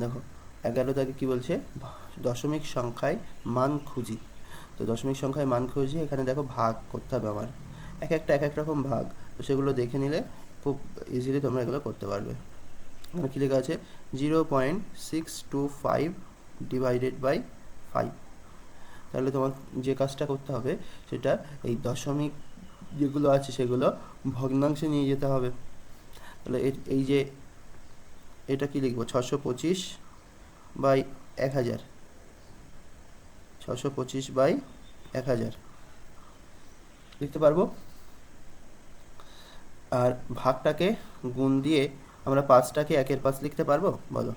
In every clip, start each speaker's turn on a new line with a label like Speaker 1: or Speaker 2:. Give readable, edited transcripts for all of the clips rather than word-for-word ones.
Speaker 1: দেখো 11 দাগে কী বলছে, দশমিক সংখ্যায় মান খুঁজি। তো দশমিক সংখ্যায় মান খুঁজি, এখানে দেখো ভাগ করতে হবে আমার, এক এক রকম ভাগ। তো সেগুলো দেখে নিলে খুব ইজিলি তোমরা এগুলো করতে পারবে। এখানে কী লেখা আছে, 0.625 ডিভাইডেড বাই 5। তাহলে তোমার যে কাজটা করতে হবে সেটা এই দশমিক যেগুলো আছে সেগুলো ভগ্নাংশে নিয়ে যেতে হবে। তাহলে এই যে এটা কি লিখবো, 625 বাই 1000, 625 বাই 1000 লিখতে পারবো। আর ভাগটাকে গুণ দিয়ে আমরা 5টাকে 1/5 লিখতে পারবো, বলো?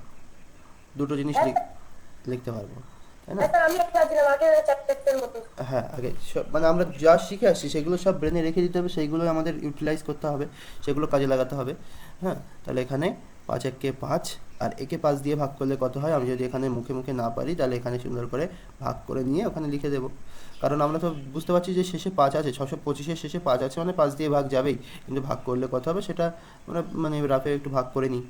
Speaker 1: দুটো জিনিস লিখতে পারবো, তাই না? হ্যাঁ, আগে সব মানে আমরা যা শিখে আসছি সেগুলো সব ব্রেনে রেখে দিতে হবে, সেইগুলো আমাদের ইউটিলাইজ করতে হবে, সেগুলো কাজে লাগাতে হবে। হ্যাঁ, তাহলে এখানে 5 একে 5, আর একে 5 দিয়ে ভাগ করলে কত হয়, আমি যদি এখানে মুখে মুখে না পারি তাহলে এখানে সুন্দর করে ভাগ করে নিয়ে ওখানে লিখে দেবো। কারণ আমরা তো বুঝতে পারছি যে শেষে 5 আছে, 625-এর শেষে 5 আছে, মানে 5 দিয়ে ভাগ যাবেই, কিন্তু ভাগ করলে কত হবে সেটা আমরা মানে রাফে একটু ভাগ করে নিই।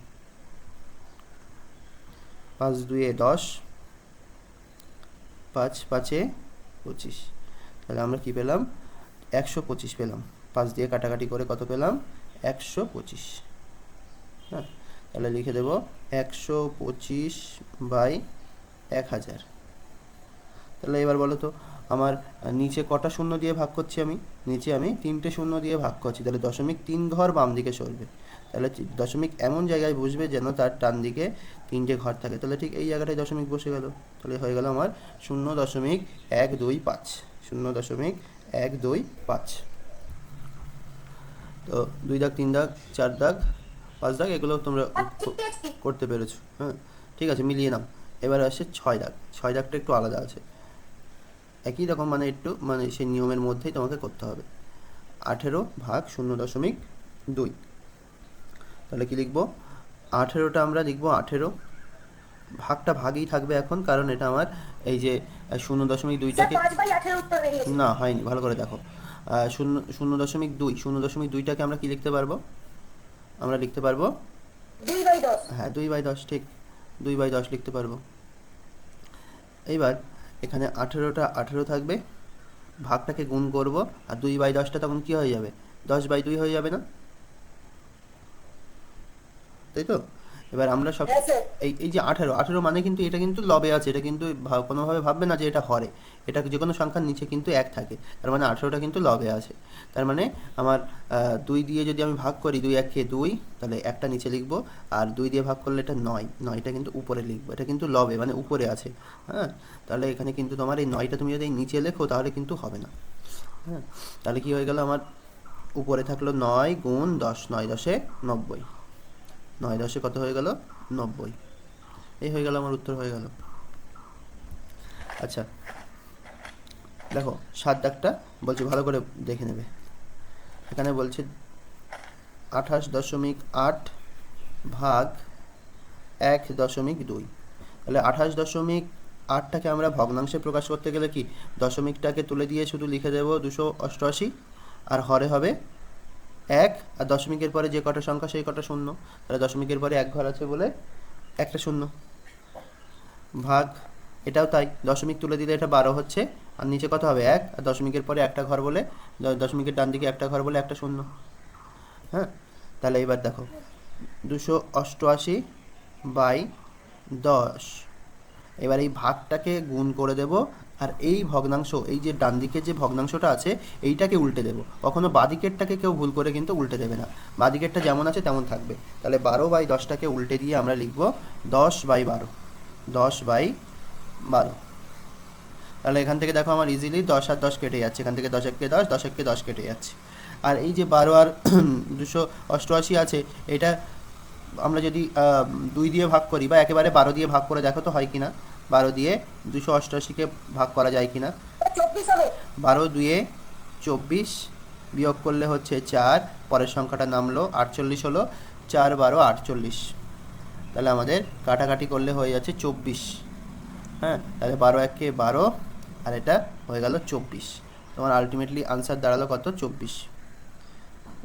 Speaker 1: 5 2-এ 10, 5 5-এ 25, তাহলে আমরা কি পেলাম, 125 পেলাম। 5 দিয়ে কাটাকাটি করে কত পেলাম, 125। হ্যাঁ, তাহলে লিখে দেব 125 বাই 1000। তাহলে এবার বলো তো, আমার নিচে কটা শূন্য দিয়ে ভাগ করছি, আমি নিচে আমি 3টে শূন্য দিয়ে ভাগ করছি, তাহলে 0.3 ঘর বাম দিকে সরবে। তাহলে দশমিক এমন জায়গায় বসবে যেন তার ডান দিকে 3টে ঘর থাকে, তাহলে ঠিক এই জায়গাটায় দশমিক বসে গেল। তাহলে হয়ে গেল আমার 0.125, 0.125। তো 2 দাগ, 3 দাগ, 4 দাগ, 5 দাগ, এগুলো তোমরা করতে পেরেছো। হ্যাঁ, ঠিক আছে, মিলিয়ে নাও। এবার আসে 6 দাগ। 6 দাগটা একটু আলাদা আছে, একই রকম মানে একটু মানে সেই নিয়মের মধ্যেই তোমাকে করতে হবে। 18 ভাগ 0.2, তাহলে কি লিখবো, 18টা আমরা লিখবো 18, ভাগটা ভাগই থাকবে এখন, কারণ এটা আমার এই যে 0.2টাকে, না হয়নি, ভালো করে দেখো, 0.2, 0.2টাকে আমরা কি লিখতে পারবো, আমরা লিখতে পারবো 2/10। হ্যাঁ, 2/10, ঠিক, 2/10 লিখতে পারবো। এইবার এখানে 18টা 18 থাকবে, ভাগটাকে গুণ করব, আর 2/10টা তখন কি হয়ে যাবে, 10/2 হয়ে যাবে না, তাই তো? এবার আমরা সব এই যে 18 মানে কিন্তু এটা কিন্তু লবে আছে, এটা কিন্তু কোনোভাবে ভাববে না যে এটা হরে, এটা যে কোনো সংখ্যার নিচে কিন্তু 1 থাকে, তার মানে 18টা কিন্তু লবে আছে। তার মানে আমার 2 দিয়ে যদি আমি ভাগ করি, 2 1-এ 2, তাহলে একটা নিচে লিখবো, আর 2 দিয়ে ভাগ করলে এটা 9, 9টা কিন্তু উপরে লিখবো, এটা কিন্তু লবে মানে উপরে আছে। হ্যাঁ, তাহলে এখানে কিন্তু তোমার এই 9টা তুমি যদি নিচে লেখো তাহলে কিন্তু হবে না। হ্যাঁ, তাহলে কি হয়ে গেল, আমার উপরে থাকলো 9 গুণ 10, 9 10-এ 90, 9 10-এ কত হয়ে গেল, 90। এই হয়ে গেল, আমার উত্তর হয়ে গেল। আচ্ছা, দেখো 7 দাগটা বলছে, ভালো করে দেখে নেবে। এখানে বলছে 28.8 ভাগ 1.2, তাহলে 28.8টাকে আমরা ভগ্নাংশে প্রকাশ করতে গেলে কি, দশমিকটাকে তুলে দিয়ে শুধু লিখে দেবো 288, আর হরে হবে 1, আর দশমিকের পরে যে কটা সংখ্যা সেই কটা শূন্য, তাহলে দশমিকের পরে 1 ঘর আছে বলে একটা শূন্য, ভাগ এটাও তাই, দশমিক তুলে দিলে এটা 12 হচ্ছে, আর নিচে কত হবে 1, আর দশমিকের পরে একটা ঘর বলে, দশমিকের ডান দিকে একটা ঘর বলে একটা শূন্য। হ্যাঁ, তাহলে এবার দেখো 288 বাই 10, এবার এই ভাগটাকে গুণ করে দেব, আর এই ভগ্নাংশ, এই যে ডান দিকে যে ভগ্নাংশটা আছে এইটাকে উল্টে দেবো, কখনো বাদিকেরটাকে কেউ ভুল করে কিন্তু উল্টে দেবে না, বাদিকেরটা যেমন আছে তেমন থাকবে। তাহলে 12/10টাকে উল্টে দিয়ে আমরা লিখব 10/12, 10/12। তাহলে এখান থেকে দেখো আমার ইজিলি 10 আর 10 কেটে যাচ্ছে, এখান থেকে 10 1-এ 10, 10 1-এ 10 কেটে যাচ্ছে। আর এই যে 12 আর 288 আছে, এটা আমরা যদি 2 দিয়ে ভাগ করি, বা একেবারে 12 দিয়ে ভাগ করে দেখো তো হয় কি না, 12 দিয়ে 288কে ভাগ করা যায় কি না, 12 2-এ 24, বিয়োগ করলে হচ্ছে 4, পরের সংখ্যাটা নামলো 48 হলো, 4 12 48, তাহলে আমাদের কাটাকাটি করলে হয়ে যাচ্ছে 24। হ্যাঁ, তাহলে 12 1-এ 12, আর এটা হয়ে গেল 24, তোমার আলটিমেটলি আনসার দাঁড়ালো কত, 24,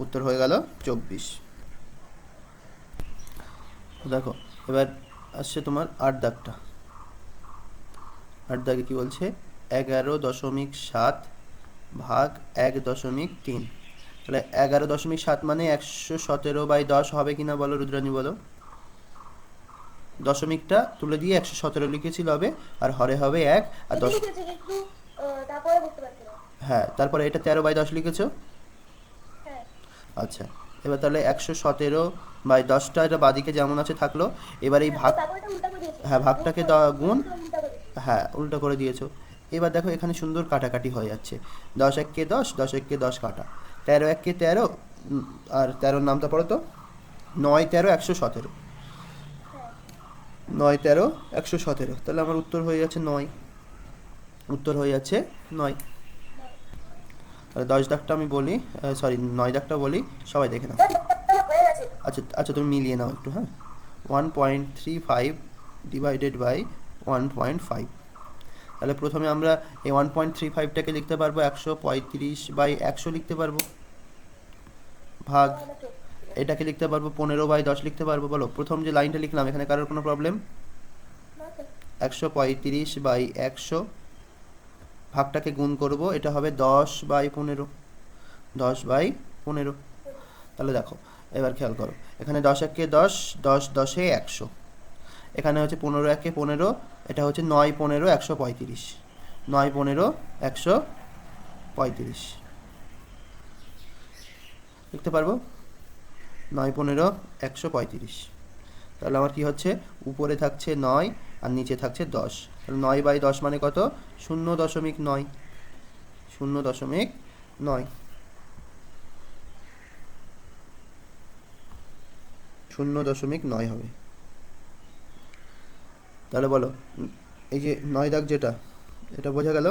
Speaker 1: উত্তর হয়ে গেল 24। দেখো এবার আসছে তোমার 8 দাগটা। 8 দাগে কি বলছে, 11.7 ভাগ 1.3। তাহলে 11.7 মানে 117/10 হবে কিনা বলো রুদ্রানী, বলো। দশমিকটা তুলে দিয়ে 117 লিখেছিল হবে, আর হরে হবে 1 আর 10। হ্যাঁ, তারপরে এটা 13/10 লিখেছো। আচ্ছা, এবার তাহলে 117/10টা এটা বাদিকে যেমন আছে থাকলো। এবার এই ভাগ, হ্যাঁ ভাগটাকে গুণ, হ্যাঁ উল্টো করে দিয়েছো। এবার দেখো এখানে সুন্দর কাটাকাটি হয়ে যাচ্ছে, 10 এককে 10, 10 এককে 10 কাটা, 13 এককে 13, আর 13 নামটা পড়ো তো, 9 13 117, 9 13 117, তাহলে আমার উত্তর হয়ে যাচ্ছে 9, উত্তর হয়ে যাচ্ছে 9। তাহলে 10 দাগটা আমি বলি, সরি 9 দাগটা বলি, সবাই দেখে নাও। আচ্ছা আচ্ছা, তুমি মিলিয়ে নাও একটু, হ্যাঁ। 1.35 ডিভাইডেড বাই 1.5। তাহলে প্রথমে আমরা এই 1.35টাকে লিখতে পারবো 135/100 লিখতে পারবো, ভাগ এটাকে লিখতে পারবো 15/10 লিখতে পারবো। বলো প্রথম যে লাইনটা লিখলাম এখানে কারোর কোনো প্রবলেম? 135/100, ভাগটাকে গুণ করব, এটা হবে 10/15, 10/15। তাহলে দেখো এবার খেয়াল করো, এখানে 10 একে 10, 10 10-এ 100, এখানে হচ্ছে 15 একে 15, এটা হচ্ছে 9 15 135, 9 15 135 লিখতে পারবো, 9 15 135। তাহলে আমার কি হচ্ছে, উপরে থাকছে 9 আর নিচে থাকছে 10, তাহলে 9/10 মানে কত, 0.9, 0.9, 0.9 হবে। তাহলে বলো এই যে 9 দাগ যেটা, এটা বোঝা গেল।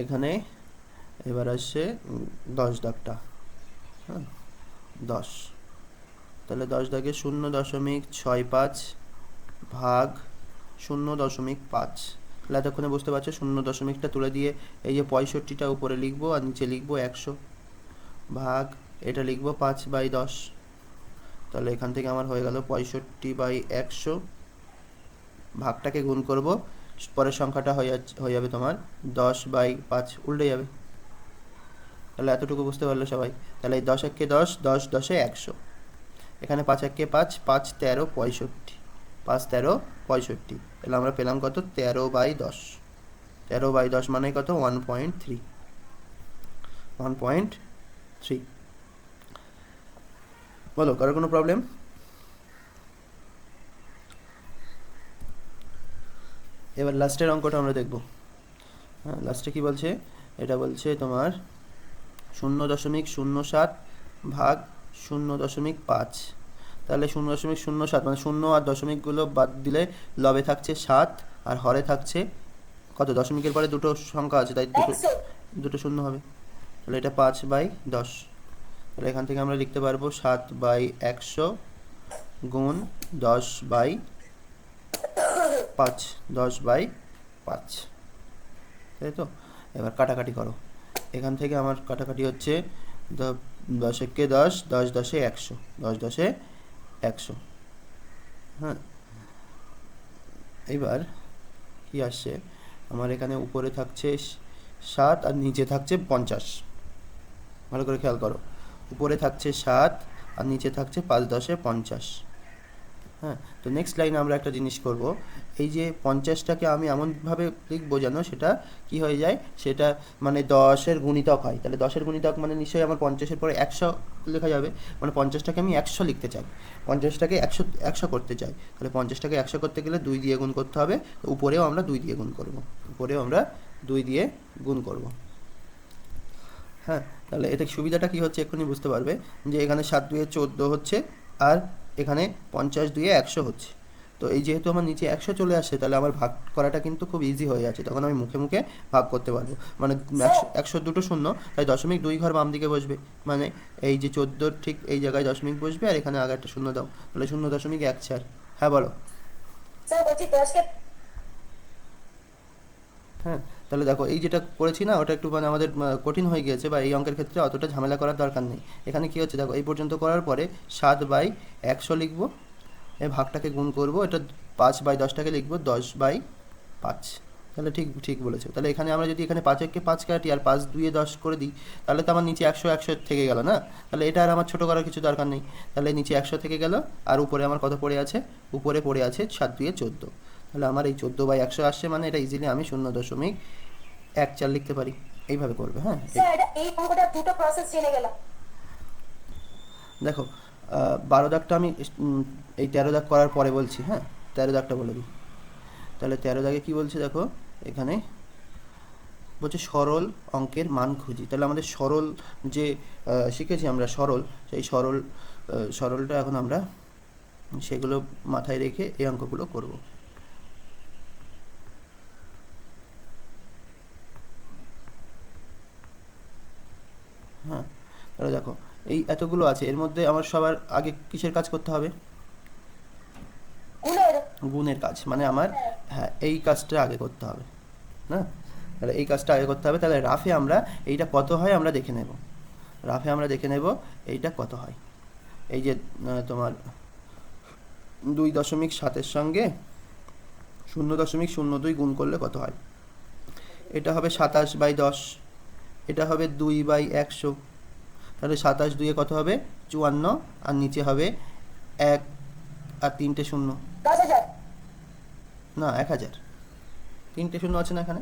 Speaker 1: এখানে এবার আসছে 10 দাগটা, হ্যাঁ 10, তাহলে 10 দাগে 0.65 ভাগ 0.5। তাহলে এতক্ষণে বুঝতে পারছো 0.টা তুলে দিয়ে এই যে 65টা উপরে লিখবো আর নিচে লিখবো 100, ভাগ এটা লিখবো 5/10। তাহলে এখান থেকে আমার হয়ে গেল 65/100, ভাগটাকে গুণ করব, পরের সংখ্যাটা হয়ে যাবে তোমার 10/5, উল্টে যাবে। তাহলে এতটুকু বুঝতে পারলো সবাই। তাহলে এই 10 একে 10, 10 10-এ 100, এখানে 5 একে 5, 5 13 65, 5 13 65, তাহলে আমরা পেলাম কত, 13/10, 13/10 মানে কত, 1.3, 1.3। বলো কারোর কোনো প্রবলেম? এবার লাস্টের অঙ্কটা আমরা দেখব। হ্যাঁ লাস্টে কি বলছে, এটা বলছে তোমার 0.07 ভাগ 0.5। তাহলে 0.07 মানে 0 আর দশমিকগুলো বাদ দিলে লবে থাকছে 7 আর হরে থাকছে কত, দশমিকের পরে দুটো সংখ্যা আছে তাই দুটো শূন্য হবে। তাহলে এটা 5/10, তাহলে এখান থেকে আমরা লিখতে পারবো 7/100 গুণ 10/5, 10/5, তাই তো। এবার কাটাকাটি করো, এখান থেকে আমার কাটাকাটি হচ্ছে 10 একে 10, 10 10-এ 100, 10 10-এ 100, হ্যাঁ। এইবার কি আসছে, আমার এখানে উপরে থাকছে 7 আর নিচে থাকছে 50, ভালো করে খেয়াল করো, উপরে থাকছে 7 আর নিচে থাকছে 5 10-এ 50, হ্যাঁ। তো নেক্সট লাইনে আমরা একটা জিনিস করব, এই যে 50টাকে আমি এমনভাবে লিখবো যেন সেটা কি হয়ে যায়, সেটা মানে 10-এর গুণিতক হয়। তাহলে 10-এর গুণিতক মানে নিশ্চয়ই আমার 50-এর পরে 100 লেখা যাবে, মানে 50টাকে আমি 100 লিখতে চাই, 50টাকে 100 করতে চাই। তাহলে 50টাকে 100 করতে গেলে 2 দিয়ে গুণ করতে হবে, উপরেও আমরা 2 দিয়ে গুণ করব, উপরেও আমরা 2 দিয়ে গুণ করব, হ্যাঁ। তাহলে এটা সুবিধাটা কি হচ্ছে এক্ষুনি বুঝতে পারবে, যে এখানে 7 2-এ 14 হচ্ছে, আর এখানে 50 2-এ 100 হচ্ছে। তো এই যেহেতু আমার নিচে 100 চলে আসছে, তাহলে আমার ভাগ করাটা কিন্তু খুব ইজি হয়ে যাচ্ছে, তখন আমি মুখে মুখে ভাগ করতে পারবো। মানে 100 দুটো শূন্য, তাই 0.2 ঘর বাম দিকে বসবে, মানে এই যে 14 ঠিক এই জায়গায় দশমিক বসবে, আর এখানে আগে একটা শূন্য দাও, তাহলে 0.14। হ্যাঁ বলো। হ্যাঁ, তাহলে দেখো এই যেটা করেছি না, ওটা একটু মানে আমাদের কঠিন হয়ে গিয়েছে, বা এই অঙ্কের ক্ষেত্রে অতটা ঝামেলা করার দরকার নেই। এখানে কি হচ্ছে দেখো, এই পর্যন্ত করার পরে 7/100 লিখবো, এই ভাগটাকে গুণ করব, এটা 5/10টাকে লিখব 10/5। তাহলে ঠিক ঠিক বলেছো। তাহলে এখানে আমরা যদি এখানে 5 5 কাটি আর 5 2 10 করে দিই, তাহলে তো আমার নিচে 100 100 থেকে গেল না? তাহলে এটা আর আমার ছোটো করার কিছু দরকার নেই। তাহলে নিচে 100 থেকে গেল, আর উপরে আমার কত পড়ে আছে? উপরে পড়ে আছে 7 2 14। তাহলে আমার এই 14/100 আসছে, মানে এটা ইজিলি আমি 0.14 লিখতে পারি। এইভাবে করবে। হ্যাঁ,
Speaker 2: এই অঙ্কটা দুটো প্রসেস জেনে গেলাম।
Speaker 1: দেখো 12 দাগটা আমি এই 13 দাগ করার পরে বলছি। হ্যাঁ, 13 দাগটা বলে দিই। তাহলে 13 দাগে কি বলছে দেখো, এখানে বলছে সরল অঙ্কের মান খুঁজি। তাহলে আমাদের সরল যে শিখেছি আমরা সরল, সেই সরলটা এখন আমরা সেগুলো মাথায় রেখে এই অঙ্কগুলো করব। হ্যাঁ, তাহলে দেখো এই এতগুলো আছে, এর মধ্যে আমার সবার আগে কিসের কাজ করতে হবে? গুণের কাজ। মানে আমার হ্যাঁ এই কাজটা আগে করতে হবে না? তাহলে এই কাজটা আগে করতে হবে। তাহলে রাফে আমরা এইটা কত হয় আমরা দেখে নেব। রাফে আমরা দেখে নেব এইটা কত হয়। এই যে তোমার 2.7-এর সঙ্গে 0.02 গুণ করলে কত হয়? এটা হবে 27/10, এটা হবে 2/100। তাহলে 27 2-এ কত হবে? 54, আর নিচে হবে 1 আর 3টে শূন্য,
Speaker 2: 10,000
Speaker 1: না 1000, 3টে শূন্য আছে না এখানে?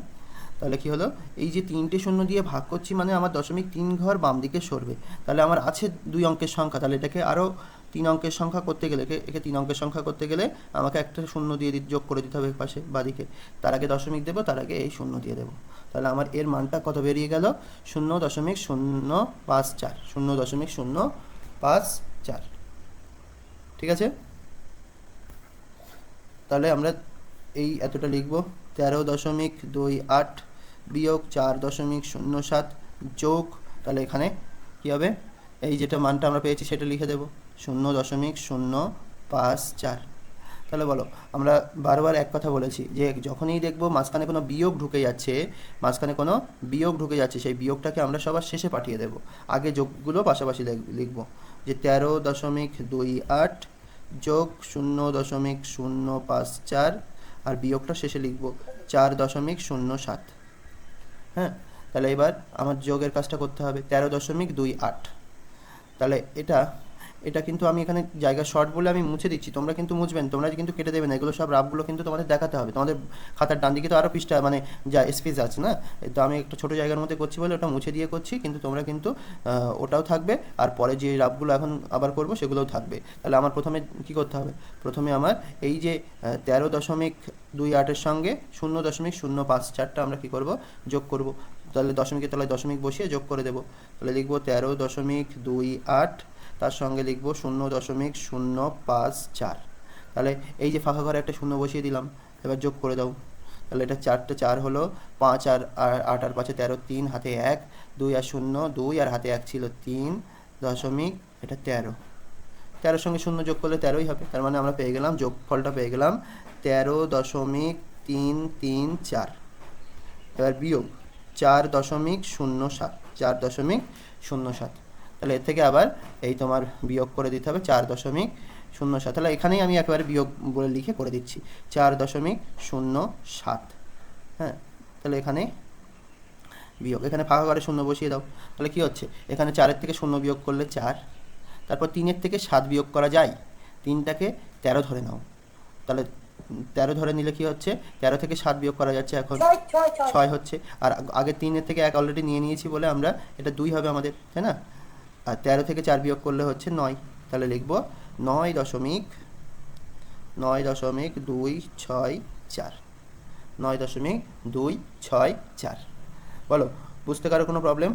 Speaker 1: তাহলে কি হলো, এই যে 3টে শূন্য দিয়ে ভাগ করছি মানে আমার 0.3 ঘর বাম দিকে সরবে। তাহলে আমার আছে 2 অঙ্কের সংখ্যা, তাহলে এটাকে আরও 3 অঙ্কের সংখ্যা করতে গেলে, একে 3 অঙ্কের সংখ্যা করতে গেলে আমাকে একটা শূন্য দিয়ে যোগ করে দিতে হবে পাশে বাদিকে। তার আগে দশমিক দেবো, তার আগে এই শূন্য দিয়ে দেবো। তাহলে আমার এর মানটা কত বেরিয়ে গেল? 0.054, 0.054। ঠিক আছে? তাহলে আমরা এই এতটা লিখব, 13.28 বিয়োগ 4.07 যোগ, তাহলে এখানে কী হবে? এই যেটা মানটা আমরা পেয়েছি সেটা লিখে দেব, 0.054। তাহলে বলো, আমরা বারবার এক কথা বলেছি যে যখনই দেখব মাঝখানে কোনো বিয়োগ ঢুকে যাচ্ছে, সেই বিয়োগটাকে আমরা সবার শেষে পাঠিয়ে দেব, আগে যোগগুলো পাশাপাশি লিখব। যে 13.28 যোগ 0.054, আর বিয়োগটা শেষে লিখব 4.07। হ্যাঁ, তাহলে এবার আমার যোগের কাজটা করতে হবে, 13.28। তাহলে এটা কিন্তু আমি এখানে জায়গা শর্ট বলে আমি মুছে দিচ্ছি, তোমরা কিন্তু মুছবেন, তোমরা কিন্তু কেটে দেবে না। এগুলো সব রাফগুলো কিন্তু তোমাদের দেখাতে হবে। তোমাদের খাতার ডান দিকে তো আরও পৃষ্ঠা মানে যা স্পেস আছে না, তো আমি একটা ছোটো জায়গার মধ্যে করছি বলে ওটা মুছে দিয়ে করছি, কিন্তু তোমরা কিন্তু ওটাও থাকবে, আর পরে যে রাফগুলো এখন আবার করব সেগুলোও থাকবে। তাহলে আমার প্রথমে কি করতে হবে? প্রথমে আমার এই যে 13.28-এর সঙ্গে 0.054টা আমরা কি করব? যোগ করব। তাহলে দশমিকের তলায় দশমিক বসিয়ে যোগ করে দেব। তাহলে লিখব 13.28, তার সঙ্গে লিখব 0.054। তাহলে এই যে ফাঁকা ঘরে একটা শূন্য বসিয়ে দিলাম, এবার যোগ করে দাও। তাহলে এটা 4টা 4 হলো, 5 আর 8 আর 5 13, 3 হাতে 1, 2 আর 0 2, আর হাতে 1 ছিল 3 দশমিক, এটা 13 সঙ্গে 0 যোগ করলে 13ই হবে। তার মানে আমরা পেয়ে গেলাম, যোগফলটা পেয়ে গেলাম 13.334। এবার বিয়োগ 4.07, 4.07। তাহলে এর থেকে আবার এই তোমার বিয়োগ করে দিতে হবে 4.07। তাহলে এখানেই আমি একেবারে বিয়োগ বলে লিখে করে দিচ্ছি 4.07। হ্যাঁ, তাহলে এখানে বিয়োগ, এখানে ফাঁকা ঘরে শূন্য বসিয়ে দাও। তাহলে কি হচ্ছে, এখানে 4-এর থেকে 0 বিয়োগ করলে 4, তারপর 3-এর থেকে 7 বিয়োগ করা যায়, 3টাকে 13 ধরে নাও। তাহলে 13 ধরে নিলে কি হচ্ছে, 13 থেকে 7 বিয়োগ করা যাচ্ছে, এখন 6 হচ্ছে। আর আগে 3-এর থেকে 1 অলরেডি নিয়ে নিয়েছি বলে আমরা এটা 2 হবে আমাদের, তাই না? আর 13 থেকে 4 বিয়োগ করলে হচ্ছে 9। তাহলে লিখব 9.264, 9.264। বলো, বুঝতে কারো কোনো প্রবলেম?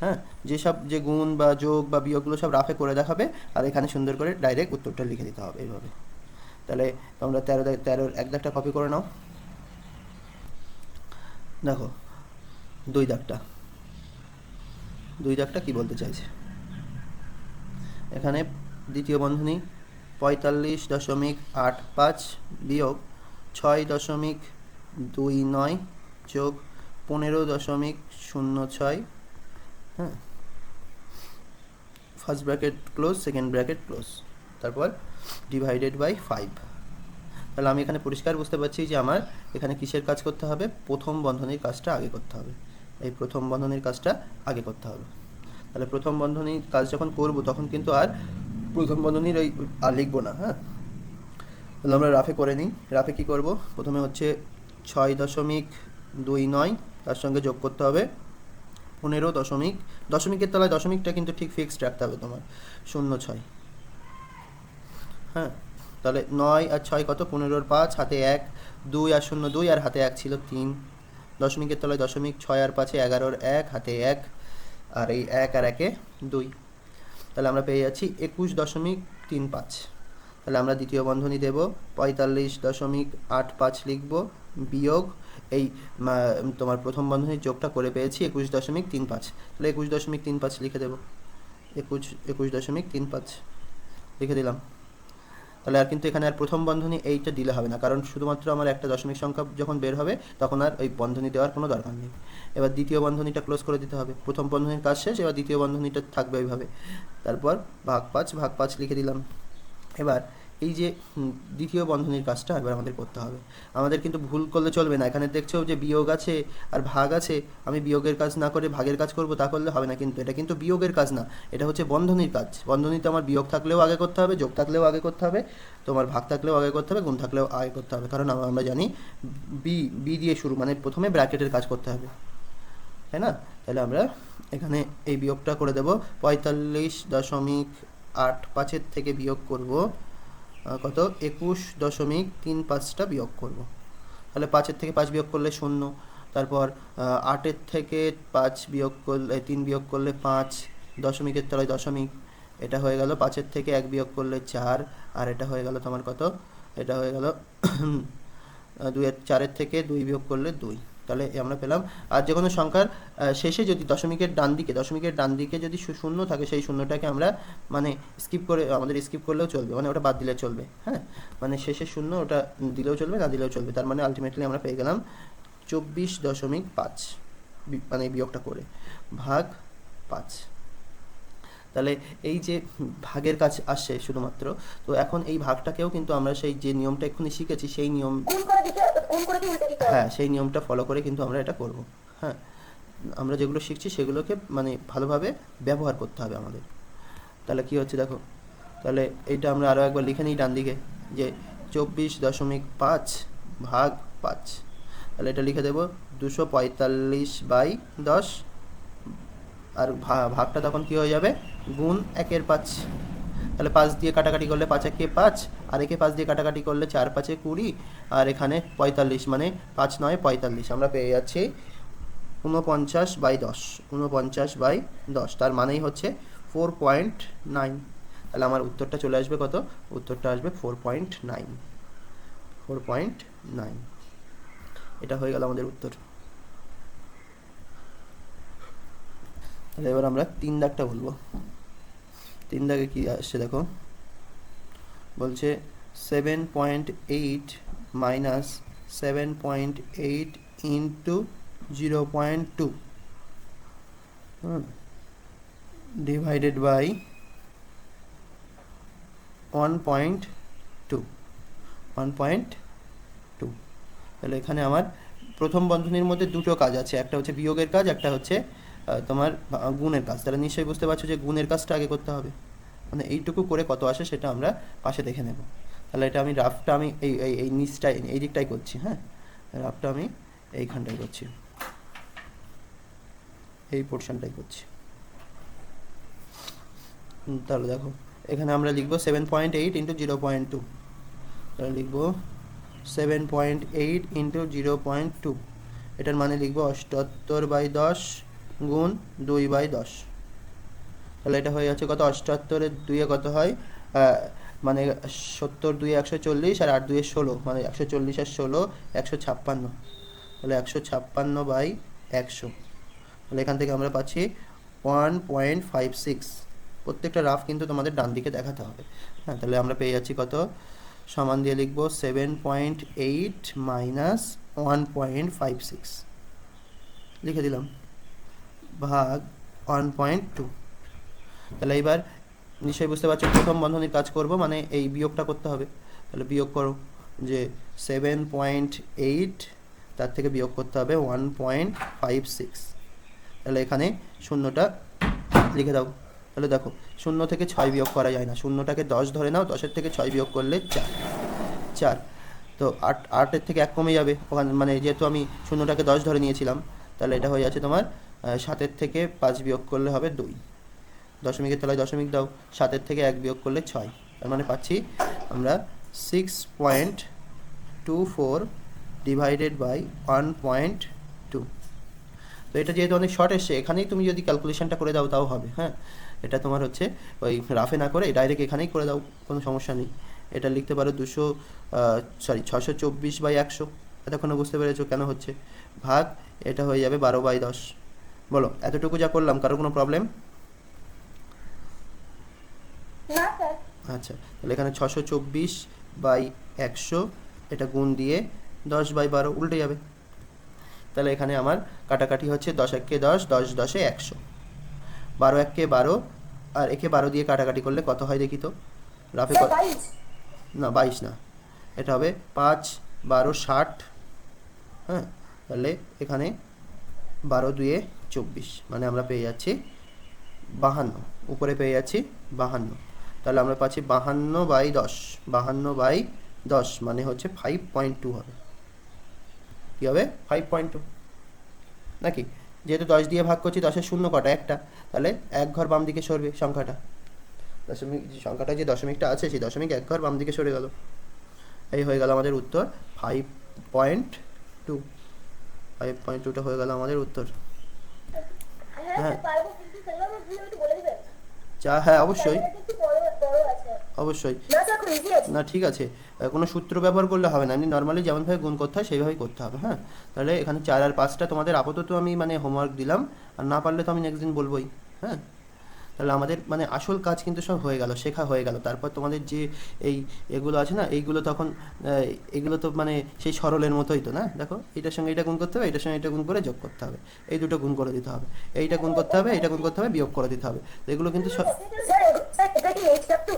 Speaker 1: হ্যাঁ, যেসব যে গুণ বা যোগ বা বিয়োগগুলো সব রাফে করে দেখাবে, আর এখানে সুন্দর করে ডাইরেক্ট উত্তরটা লিখে দিতে হবে এইভাবে। তাহলে তোমরা 13 এক দাগটা কপি করে নাও। দেখো 2 দাগটা কি বলতে চাইছে, এখানে দ্বিতীয় বন্ধনী 45.85 বিয়োগ 6.29 যোগ 15.06। হ্যাঁ, first bracket close, second bracket close, তারপর ডিভাইডেড বাই 5। তাহলে আমি এখানে পরিষ্কার বুঝতে পারছি যে আমার এখানে কিসের কাজ করতে হবে, প্রথম বন্ধনীর কাজটা আগে করতে হবে, এই প্রথম বন্ধনীর কাজটা আগে করতে হবে। তাহলে প্রথম বন্ধনীর কাজ যখন করব তখন কিন্তু আর প্রথম বন্ধনীর ওই আর লিখবো না। হ্যাঁ, তাহলে আমরা রাফে করে নিই। রাফে কি করব, প্রথমে হচ্ছে 6.29, তার সঙ্গে যোগ করতে হবে 15 দশমিক, দশমিকের তলায় দশমিকটা কিন্তু ঠিক ফিক্সড রাখতে হবে তোমার, 0.6। হ্যাঁ, তাহলে 9 আর 6 কত, 15 5, হাতে 1, 2 আর 0 2, আর হাতে 1 ছিল 3, দশমিকের তলায় দশমিক, 6 আর 5 11, 1 হাতে 1, আর এই 1 আর 1 2। তাহলে আমরা পেয়ে যাচ্ছি 21.35। তাহলে আমরা দ্বিতীয় বন্ধনী দেব, 45.85 লিখব, বিয়োগ এই তোমার প্রথম বন্ধনীর যোগটা করে পেয়েছি 21.35। তাহলে 21.35 লিখে দেব, 21.35 লিখে দিলাম। তাহলে আর কিন্তু এখানে আর প্রথম বন্ধনী এইটা দিলে হবে না, কারণ শুধুমাত্র আমার একটা দশমিক সংখ্যা যখন বের হবে তখন আর ওই বন্ধনী দেওয়ার কোনো দরকার নেই। এবার দ্বিতীয় বন্ধনীটা ক্লোজ করে দিতে হবে, প্রথম বন্ধনীর কাজ শেষ, এবার দ্বিতীয় বন্ধনীটা থাকবে ওইভাবে। তারপর ভাগ 5 লিখে দিলাম। এবার এই যে দ্বিতীয় বন্ধনীর কাজটা এবার আমাদের করতে হবে। আমাদের কিন্তু ভুল করলে চলবে না, এখানে দেখছো যে বিয়োগ আছে আর ভাগ আছে, আমি বিয়োগের কাজ না করে ভাগের কাজ করব, তা করলে হবে না। কিন্তু এটা কিন্তু বিয়োগের কাজ না, এটা হচ্ছে বন্ধনীর কাজ। বন্ধনীতে আমার বিয়োগ থাকলেও আগে করতে হবে, যোগ থাকলেও আগে করতে হবে, তোমার ভাগ থাকলেও আগে করতে হবে, গুণ থাকলেও আগে করতে হবে, কারণ আমরা জানি বি দিয়ে শুরু, মানে প্রথমে ব্র্যাকেটের কাজ করতে হবে, তাই না? তাহলে আমরা এখানে এই বিয়োগটা করে দেব, 45.85 থেকে বিয়োগ করব কত, 21.35টা বিয়োগ করব। তাহলে 5 থেকে 5 বিয়োগ করলে 0, তারপর 8 থেকে 5 বিয়োগ করলে 3 বিয়োগ করলে 5, দশমিকের তলায় দশমিক, এটা হয়ে গেল। 5 থেকে 1 বিয়োগ করলে 4, আর এটা হয়ে গেল তোমার কত, এটা হয়ে গেল 4 থেকে 2 বিয়োগ করলে 2। তাহলে আমরা পেলাম। আর যে কোনো সংখ্যার শেষে যদি দশমিকের ডান দিকে যদি শূন্য থাকে, সেই শূন্যটাকে আমরা মানে স্কিপ করে, আমাদের স্কিপ করলেও চলবে, মানে ওটা বাদ দিলে চলবে। হ্যাঁ, মানে শেষে শূন্য, ওটা দিলেও চলবে, না দিলেও চলবে। তার মানে আলটিমেটলি আমরা পেয়ে গেলাম 24.5, মানে বিয়োগটা করে ভাগ 5। তাহলে এই যে ভাগের কাজ আসছে শুধুমাত্র, তো এখন এই ভাগটাকেও কিন্তু আমরা সেই যে নিয়মটা এক্ষুনি শিখেছি সেই নিয়ম, হ্যাঁ, সেই নিয়মটা ফলো করে কিন্তু আমরা এটা করব। হ্যাঁ, আমরা যেগুলো শিখছি সেগুলোকে মানে ভালোভাবে ব্যবহার করতে হবে আমাদের। তাহলে কি হচ্ছে দেখো, তাহলে এইটা আমরা আরও একবার লিখে নিই ডান দিকে, যে 24.5 ভাগ 5। তাহলে এটা লিখে দেবো 245/10, আর ভাগটা তখন কি হয়ে যাবে, গুণ 1/5। তাহলে 5 দিয়ে কাটাকাটি করলে 5 একে 5, আর একে 5 দিয়ে কাটাকাটি করলে 4 5 20, আর এখানে 45, মানে 5 9 45। আমরা পেয়ে যাচ্ছি 49/10, 49/10, তার মানেই হচ্ছে 4.9। তাহলে আমার উত্তরটা চলে আসবে কত, উত্তরটা আসবে 4.9, 4.9। এটা হয়ে গেল আমাদের উত্তর। তাহলে এবার আমরা 3 দাগটা বলবো। 3 দাগে কি আসছে দেখো, বলছে 7.8 মাইনাস 7.8 ইন্টু 0.2 ডিভাইডেড বাই 1.2। তাহলে এখানে আমার প্রথম বন্ধনীর মধ্যে দুটো কাজ আছে, একটা হচ্ছে বিয়োগের কাজ, একটা হচ্ছে তোমার গুণের কাজ। তাহলে নিশ্চয়ই বুঝতে পারছো যে গুণের কাজটা আগে করতে হবে, মানে এইটুকু করে কত আসে সেটা আমরা পাশে দেখে নেব। তাহলে এটা আমি রাফটা আমি এই নিচটাই, এই দিকটাই করছি। হ্যাঁ, রাফটা আমি এইখানটাই করছি, এই পোর্শনটাই করছি। তাহলে দেখো এখানে আমরা লিখবো 7.8 ইন্টু 0.2। তাহলে লিখবো 7.8 ইন্টু 0.2, এটার মানে লিখবো 78/10 গুণ 2/10। তাহলে এটা হয়ে যাচ্ছে কত, 78 2 কত হয়, মানে 70 2 140, আর 8 2 16, মানে 140 আর 16 156। তাহলে 156/100। তাহলে এখান থেকে আমরা পাচ্ছি 1.56। প্রত্যেকটা রাফ কিন্তু তোমাদের ডান দিকে দেখাতে হবে। হ্যাঁ, তাহলে আমরা পেয়ে যাচ্ছি কত, সমান দিয়ে লিখবো 7.8 মাইনাস 1.56 লিখে দিলাম, ভাগ 1.2। তাহলে এবার নিশ্চয়ই বুঝতে পারছো, প্রথম বন্ধনীর কাজ করব মানে এই বিয়োগটা করতে হবে। তাহলে বিয়োগ করো, যে 7.8 তার থেকে বিয়োগ করতে হবে 1.56। তাহলে এখানে শূন্যটা লিখে দাও। তাহলে দেখো, শূন্য থেকে 6 বিয়োগ করা যায় না, শূন্যটাকে 10 ধরে নাও, 10-এর থেকে 6 বিয়োগ করলে 4। তো 8-এর থেকে 1 কমে যাবে ওখানে, মানে যেহেতু আমি শূন্যটাকে 10 ধরে নিয়েছিলাম, তাহলে এটা হয়ে যাচ্ছে তোমার 7-এর থেকে 5 বিয়োগ করলে হবে 2। দশমিকের তলায় দশমিক দাও, 7-এর থেকে 1 বিয়োগ করলে 6। তার মানে পাচ্ছি আমরা 6.24 ডিভাইডেড বাই 1.2। তো এটা যেহেতু অনেক শর্ট এসছে, এখানেই তুমি যদি ক্যালকুলেশনটা করে দাও তাও হবে। হ্যাঁ, এটা তোমার হচ্ছে ওই রাফে না করে ডাইরেক্ট এখানেই করে দাও, কোনো সমস্যা নেই। এটা লিখতে পারো 624/100। এতক্ষণে বুঝতে পেরেছো কেন হচ্ছে ভাগ, এটা হয়ে যাবে 12/10। বলো, এতটুকু যা করলাম কারো কোনো প্রবলেম?
Speaker 2: না স্যার।
Speaker 1: আচ্ছা, তাহলে এখানে 624/100, এটা গুণ দিয়ে 10/12 উল্টে যাবে। তাহলে এখানে আমার কাটাকাটি হচ্ছে 10-1-কে 10, 10-10-এ 100, 12-1-কে 12, আর একে 12 দিয়ে কাটাকাটি করলে কত হয় দেখি তো, রাফে
Speaker 2: স্যার 22।
Speaker 1: না 22 না, এটা হবে 5-12-60। হ্যাঁ, তাহলে এখানে 12-2-এ 24, মানে আমরা পেয়ে যাচ্ছি 52, উপরে পেয়ে যাচ্ছি 52। তাহলে আমরা পাচ্ছি 52/10, 52/10 মানে হচ্ছে 5.2 হবে। কী হবে? 5.2 নাকি? যেহেতু 10 দিয়ে ভাগ করছি, 10-এর শূন্য কটা? একটা, তাহলে 1 ঘর বাম দিকে সরবে সংখ্যাটা, দশমিক সংখ্যাটা যে দশমিকটা আছে সেই দশমিক 1 ঘর বাম দিকে সরে গেল। এই হয়ে গেল আমাদের উত্তর 5.2। 5.2টা হয়ে গেল আমাদের উত্তর।
Speaker 2: হ্যাঁ
Speaker 1: হ্যাঁ।
Speaker 2: স্যার পারবো, কিন্তু স্যার আমার ভুল একটু বলে দিবেন।
Speaker 1: হ্যাঁ অবশ্যই,
Speaker 2: এটা একটু বড় বড় আছে।
Speaker 1: অবশ্যই।
Speaker 2: না স্যার খুব ইজি আছে।
Speaker 1: না ঠিক আছে, কোনো সূত্র ব্যবহার করলে হবে না, এমনি নর্মালি যেমনভাবে গুণ করতে হয় সেইভাবেই করতে হবে। হ্যাঁ, তাহলে এখানে 4 আর 5টা তোমাদের আপাতত আমি মানে হোমওয়ার্ক দিলাম, আর না পারলে তো আমি নেক্সট দিন বলবোই। হ্যাঁ, তাহলে আমাদের মানে আসল কাজ কিন্তু সব হয়ে গেল, শেখা হয়ে গেল। তারপর তোমাদের যে এই এগুলো আছে না, এইগুলো তখন এগুলো তো মানে সেই সরলের মতোই তো না। দেখো, এটার সঙ্গে এটা গুণ করতে হবে, এটার সঙ্গে এটা গুণ করে যোগ করতে হবে, এই দুটো গুণ করে দিতে হবে, এইটা গুণ করতে হবে, এইটা গুণ করতে হবে, বিয়োগ করে দিতে হবে। তো এগুলো কিন্তু
Speaker 2: স্যার স্যার এটা কি H+2?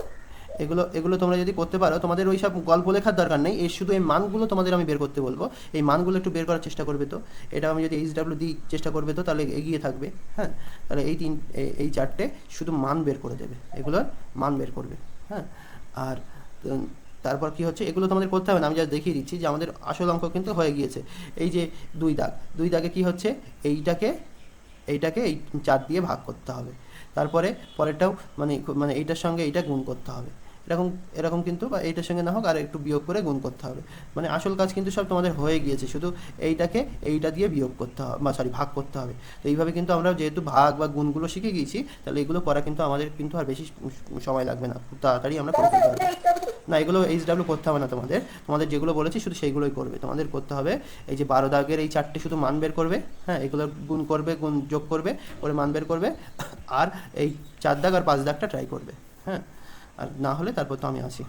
Speaker 1: এগুলো এগুলো তোমরা যদি করতে পারো, তোমাদের ওই সব গল্প লেখার দরকার নেই, এই শুধু এই মানগুলো তোমাদের আমি বের করতে বলবো। এই মানগুলো একটু বের করার চেষ্টা করবে, তো এটা আমি যদি HW দিই চেষ্টা করবে, তো তাহলে এগিয়ে থাকবে। হ্যাঁ, তাহলে এই 4টে শুধু মান বের করে দেবে, এগুলোর মান বের করবে। হ্যাঁ, আর তারপর কি হচ্ছে, এগুলো তোমাদের করতে হবে না, আমি যা দেখিয়ে দিচ্ছি যে আমাদের আসল অঙ্ক কিন্তু হয়ে গিয়েছে। এই যে 2 দাগ, 2 দাগে কি হচ্ছে, এইটাকে এই 4 দিয়ে ভাগ করতে হবে, তারপরে পরেরটাও মানে মানে এইটার সঙ্গে এইটা গুণ করতে হবে, এরকম এরকম কিন্তু, বা এইটার সঙ্গে না হোক আর একটু বিয়োগ করে গুণ করতে হবে। মানে আসল কাজ কিন্তু সব তোমাদের হয়ে গিয়েছে, শুধু এইটাকে এইটা দিয়ে বিয়োগ করতে হবে, বা সরি ভাগ করতে হবে। তো এইভাবে কিন্তু আমরা যেহেতু ভাগ বা গুণগুলো শিখে গিয়েছি, তাহলে এগুলো করা কিন্তু আমাদের কিন্তু আর বেশি সময় লাগবে না, খুব তাড়াতাড়ি আমরা করে
Speaker 2: স্যার
Speaker 1: ফেলতে পারবো।
Speaker 2: এটা H+2।
Speaker 1: না, এগুলো HW করতে হবে না তোমাদের, তোমাদের যেগুলো বলেছি শুধু সেইগুলোই করবে। তোমাদের করতে হবে এই যে 12 দাগের এই 4টে শুধু মান বের করবে। হ্যাঁ, এগুলো গুণ করবে, গুণ যোগ করবে, করে মান বের করবে, আর এই 4 দাগ আর 5 দাগটা ট্রাই করবে। হ্যাঁ, আর না হলে তারপর তো আমি আছি।